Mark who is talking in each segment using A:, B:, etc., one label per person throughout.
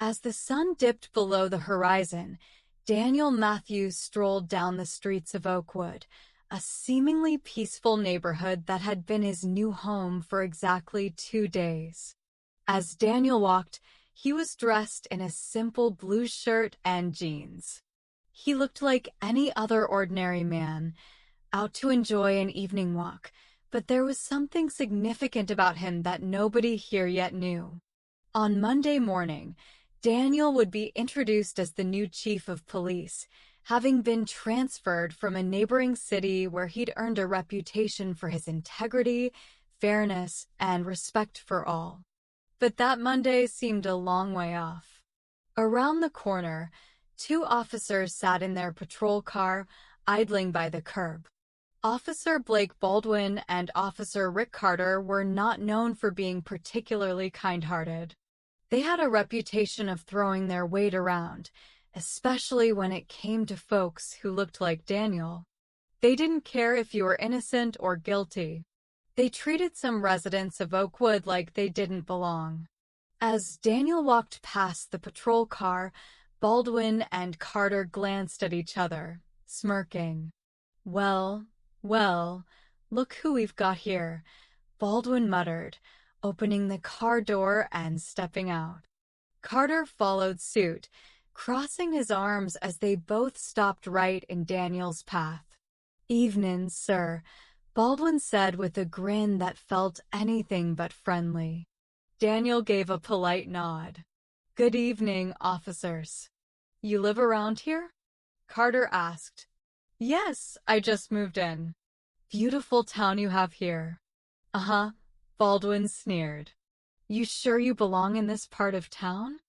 A: As the sun dipped below the horizon, Daniel Matthews strolled down the streets of Oakwood, a seemingly peaceful neighborhood that had been his new home for exactly 2 days. As Daniel walked, he was dressed in a simple blue shirt and jeans. He looked like any other ordinary man, out to enjoy an evening walk, but there was something significant about him that nobody here yet knew. On Monday morning, Daniel would be introduced as the new chief of police, having been transferred from a neighboring city where he'd earned a reputation for his integrity, fairness, and respect for all. But that Monday seemed a long way off. Around the corner, two officers sat in their patrol car, idling by the curb. Officer Blake Baldwin and Officer Rick Carter were not known for being particularly kind-hearted. They had a reputation of throwing their weight around, especially when it came to folks who looked like Daniel. They didn't care if you were innocent or guilty. They treated some residents of Oakwood like they didn't belong. As Daniel walked past the patrol car, Baldwin and Carter glanced at each other, smirking. Well, look who we've got here," Baldwin muttered, opening the car door and stepping out. Carter followed suit, crossing his arms as they both stopped right in Daniel's path. "Evenin', sir," Baldwin said with a grin that felt anything but friendly. Daniel gave a polite nod. "Good evening, officers. You live around here?" Carter asked. "Yes, I just moved in." "Beautiful town you have here." "Uh-huh," Baldwin sneered. "You sure you belong in this part of town?"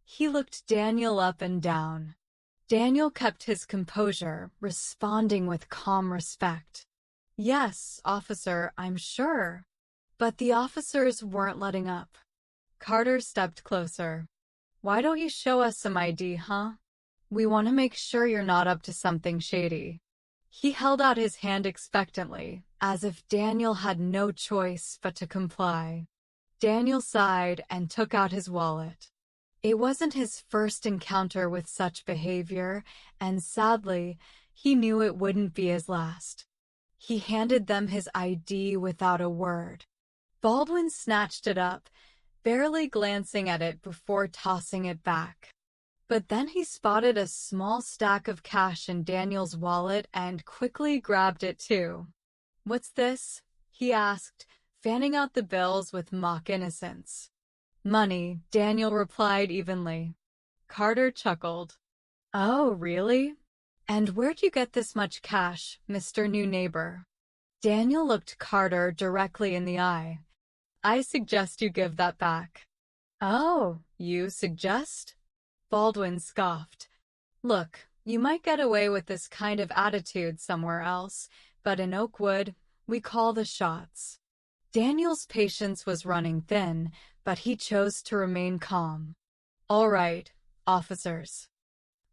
A: He looked Daniel up and down. Daniel kept his composure, responding with calm respect. "Yes, officer, I'm sure." But the officers weren't letting up. Carter stepped closer. "Why don't you show us some ID, huh? We want to make sure you're not up to something shady." He held out his hand expectantly, as if Daniel had no choice but to comply. Daniel sighed and took out his wallet. It wasn't his first encounter with such behavior, and sadly, he knew it wouldn't be his last. He handed them his ID without a word. Baldwin snatched it up, barely glancing at it before tossing it back. But then he spotted a small stack of cash in Daniel's wallet and quickly grabbed it too. "What's this?" he asked, fanning out the bills with mock innocence. "Money," Daniel replied evenly. Carter chuckled. "Oh, really? And where'd you get this much cash, Mr. New Neighbor?" Daniel looked Carter directly in the eye. "I suggest you give that back." "Oh, you suggest?" Baldwin scoffed. "Look, you might get away with this kind of attitude somewhere else, but in Oakwood, we call the shots." Daniel's patience was running thin, but he chose to remain calm. "All right, officers.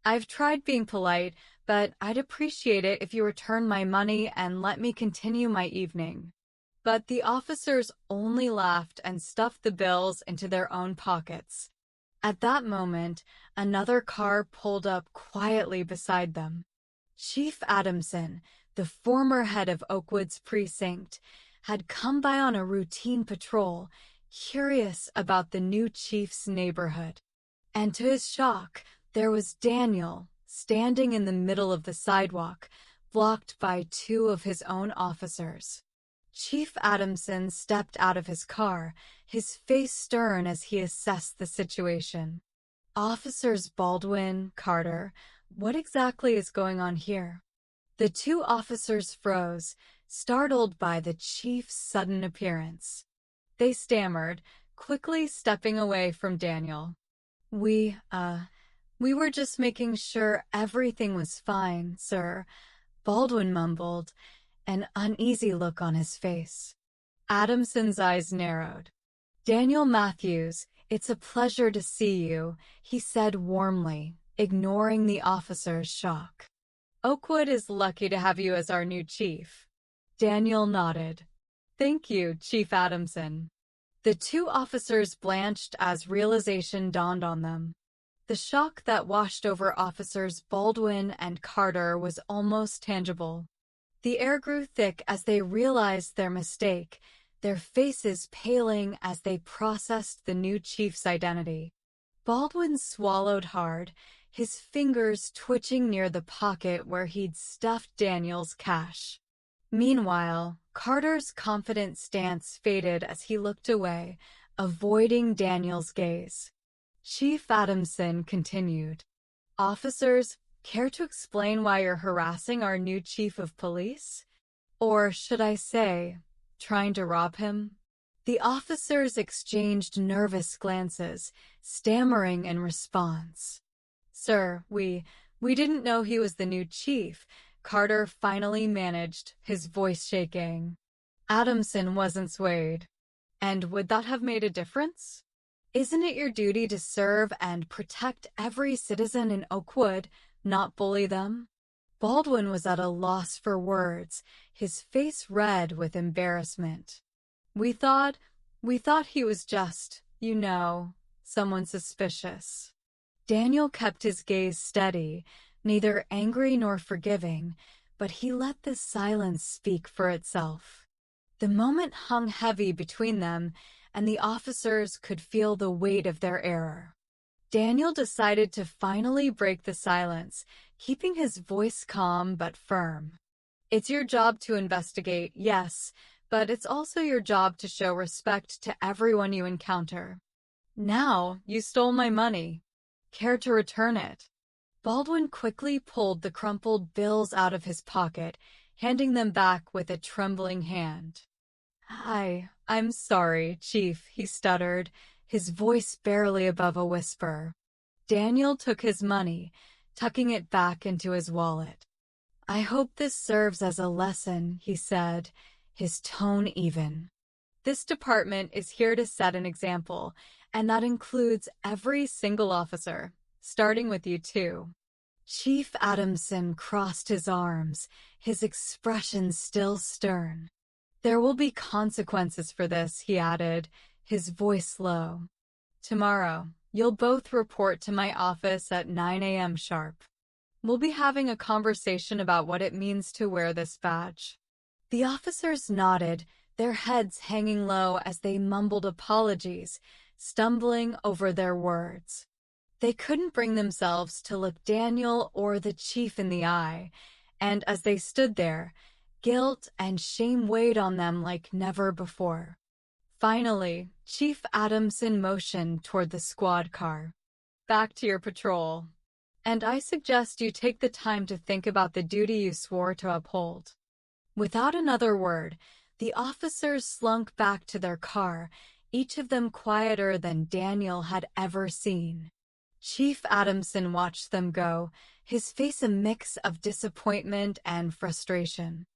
A: I've tried being polite, but I'd appreciate it if you return my money and let me continue my evening." But the officers only laughed and stuffed the bills into their own pockets. At that moment, another car pulled up quietly beside them. Chief Adamson, the former head of Oakwood's precinct, had come by on a routine patrol, curious about the new chief's neighborhood. And to his shock, there was Daniel, standing in the middle of the sidewalk, blocked by two of his own officers. Chief Adamson stepped out of his car, his face stern as he assessed the situation. "Officers Baldwin, Carter, what exactly is going on here?" The two officers froze, startled by the chief's sudden appearance. They stammered, quickly stepping away from Daniel. We were just making sure everything was fine, sir," Baldwin mumbled, an uneasy look on his face. Adamson's eyes narrowed. "Daniel Matthews, it's a pleasure to see you," he said warmly, ignoring the officer's shock. "Oakwood is lucky to have you as our new chief." Daniel nodded. "Thank you, Chief Adamson." The two officers blanched as realization dawned on them. The shock that washed over Officers Baldwin and Carter was almost tangible. The air grew thick as they realized their mistake, their faces paling as they processed the new chief's identity. Baldwin swallowed hard, his fingers twitching near the pocket where he'd stuffed Daniel's cash. Meanwhile, Carter's confident stance faded as he looked away, avoiding Daniel's gaze. Chief Adamson continued, "Officers, care to explain why you're harassing our new chief of police? Or should I say, trying to rob him?" The officers exchanged nervous glances, stammering in response. "Sir, we didn't know he was the new chief," Carter finally managed, his voice shaking. Adamson wasn't swayed. "And would that have made a difference? Isn't it your duty to serve and protect every citizen in Oakwood, not bully them?" Baldwin was at a loss for words, his face red with embarrassment. We thought he was just, someone suspicious." Daniel kept his gaze steady, neither angry nor forgiving, but he let the silence speak for itself. The moment hung heavy between them, and the officers could feel the weight of their error. Daniel decided to finally break the silence, keeping his voice calm but firm. "It's your job to investigate, yes, but it's also your job to show respect to everyone you encounter. Now, you stole my money. Care to return it?" Baldwin quickly pulled the crumpled bills out of his pocket, handing them back with a trembling hand. I'm sorry, Chief," he stuttered, his voice barely above a whisper. Daniel took his money, tucking it back into his wallet. "I hope this serves as a lesson," he said, his tone even. "This department is here to set an example, and that includes every single officer, starting with you too." Chief Adamson crossed his arms, his expression still stern. "There will be consequences for this," he added, his voice low. "Tomorrow, you'll both report to my office at 9 a.m. sharp. We'll be having a conversation about what it means to wear this badge." The officers nodded, their heads hanging low as they mumbled apologies, stumbling over their words. They couldn't bring themselves to look Daniel or the chief in the eye, and as they stood there, guilt and shame weighed on them like never before. Finally, Chief Adamson motioned toward the squad car. "Back to your patrol. And I suggest you take the time to think about the duty you swore to uphold." Without another word, the officers slunk back to their car, each of them quieter than Daniel had ever seen. Chief Adamson watched them go, his face a mix of disappointment and frustration.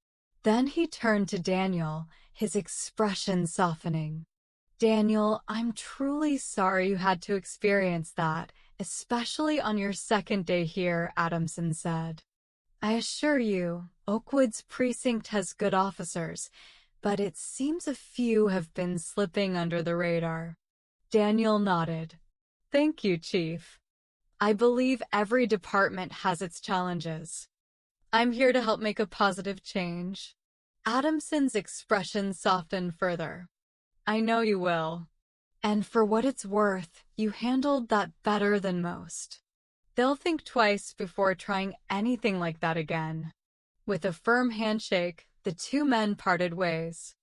A: Then he turned to Daniel, his expression softening. "Daniel, I'm truly sorry you had to experience that, especially on your second day here," Adamson said. "I assure you, Oakwood's precinct has good officers, but it seems a few have been slipping under the radar." Daniel nodded. "Thank you, Chief. I believe every department has its challenges. I'm here to help make a positive change." Adamson's expression softened further. "I know you will. And for what it's worth, you handled that better than most. They'll think twice before trying anything like that again." With a firm handshake, the two men parted ways.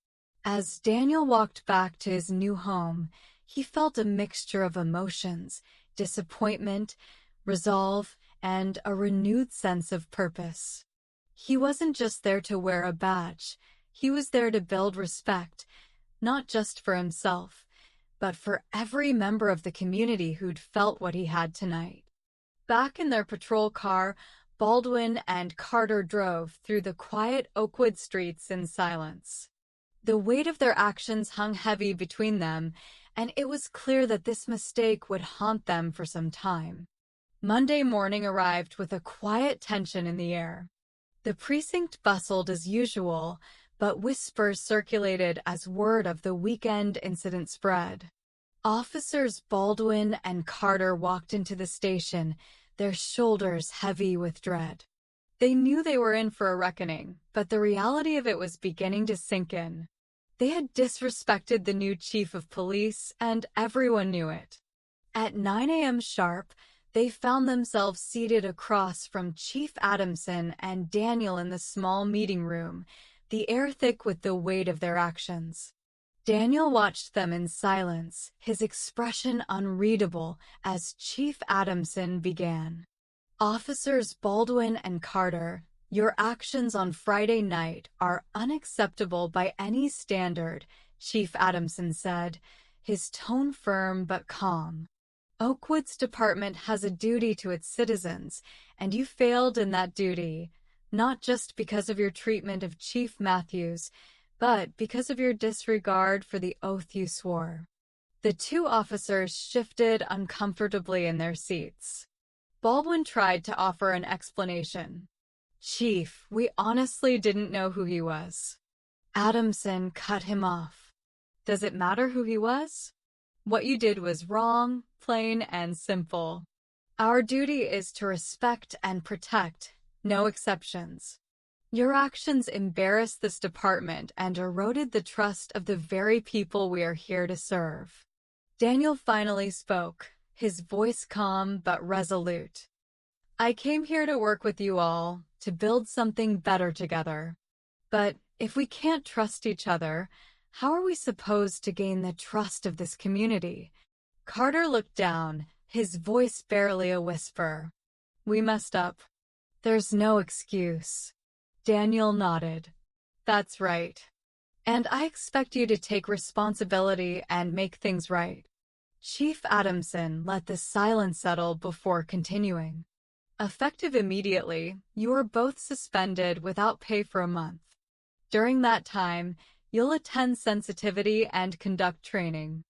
A: As Daniel walked back to his new home, he felt a mixture of emotions, disappointment, resolve, and a renewed sense of purpose. He wasn't just there to wear a badge, he was there to build respect, not just for himself, but for every member of the community who'd felt what he had tonight. Back in their patrol car, Baldwin and Carter drove through the quiet Oakwood streets in silence. The weight of their actions hung heavy between them, and it was clear that this mistake would haunt them for some time. Monday morning arrived with a quiet tension in the air. The precinct bustled as usual, but whispers circulated as word of the weekend incident spread. Officers Baldwin and Carter walked into the station, their shoulders heavy with dread. They knew they were in for a reckoning, but the reality of it was beginning to sink in. They had disrespected the new chief of police, and everyone knew it. At 9 a.m. sharp, they found themselves seated across from Chief Adamson and Daniel in the small meeting room, the air thick with the weight of their actions. Daniel watched them in silence, his expression unreadable, as Chief Adamson began. Officers Baldwin and Carter, your actions on Friday night are unacceptable by any standard, Chief Adamson said, his tone firm but calm. Oakwood's department has a duty to its citizens, and you failed in that duty, not just because of your treatment of Chief Matthews, but because of your disregard for the oath you swore. The two officers shifted uncomfortably in their seats. Baldwin tried to offer an explanation. Chief, we honestly didn't know who he was. Adamson cut him off. Does it matter who he was? What you did was wrong, plain and simple. Our duty is to respect and protect, no exceptions. Your actions embarrassed this department and eroded the trust of the very people we are here to serve. Daniel finally spoke, his voice calm but resolute. I came here to work with you all, to build something better together. But if we can't trust each other, how are we supposed to gain the trust of this community? Carter looked down, his voice barely a whisper. We messed up. There's no excuse. Daniel nodded. That's right. And I expect you to take responsibility and make things right. Chief Adamson let the silence settle before continuing. Effective immediately, you are both suspended without pay for a month. During that time, you'll attend sensitivity and conduct training.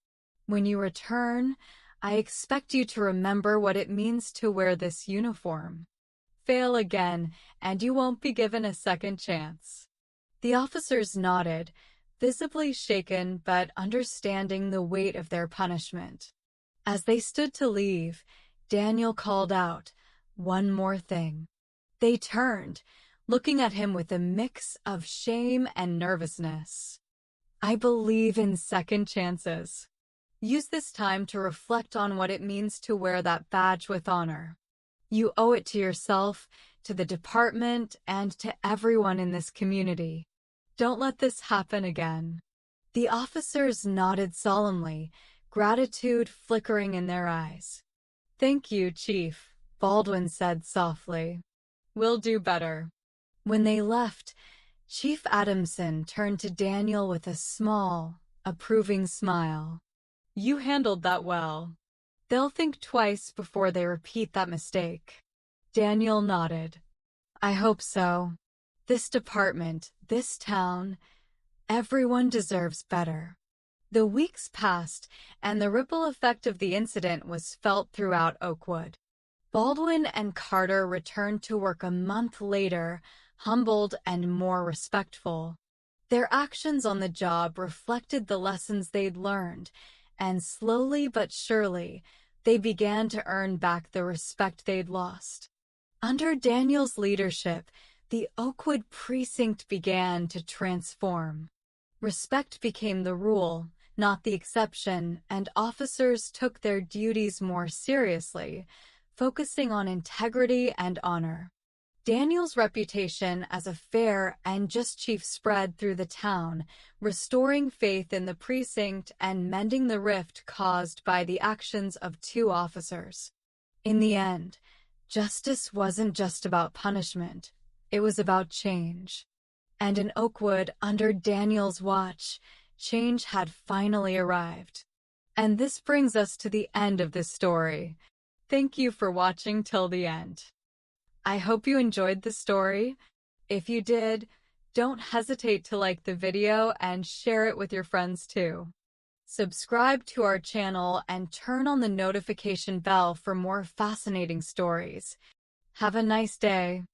A: When you return, I expect you to remember what it means to wear this uniform. Fail again, and you won't be given a second chance. The officers nodded, visibly shaken but understanding the weight of their punishment. As they stood to leave, Daniel called out, one more thing. They turned, looking at him with a mix of shame and nervousness. I believe in second chances. Use this time to reflect on what it means to wear that badge with honor. You owe it to yourself, to the department, and to everyone in this community. Don't let this happen again. The officers nodded solemnly, gratitude flickering in their eyes. Thank you, Chief, Baldwin said softly. We'll do better. When they left, Chief Adamson turned to Daniel with a small, approving smile. You handled that well. They'll think twice before they repeat that mistake. Daniel nodded. I hope so. This department, this town, everyone deserves better. The weeks passed, and the ripple effect of the incident was felt throughout Oakwood. Baldwin and Carter returned to work a month later, humbled and more respectful. Their actions on the job reflected the lessons they'd learned, and slowly but surely, they began to earn back the respect they'd lost. Under Daniel's leadership, the Oakwood precinct began to transform. Respect became the rule, not the exception, and officers took their duties more seriously, focusing on integrity and honor. Daniel's reputation as a fair and just chief spread through the town, restoring faith in the precinct and mending the rift caused by the actions of two officers. In the end, justice wasn't just about punishment, it was about change. And in Oakwood, under Daniel's watch, change had finally arrived. And this brings us to the end of this story. Thank you for watching till the end. I hope you enjoyed the story. If you did, don't hesitate to like the video and share it with your friends too. Subscribe to our channel and turn on the notification bell for more fascinating stories. Have a nice day.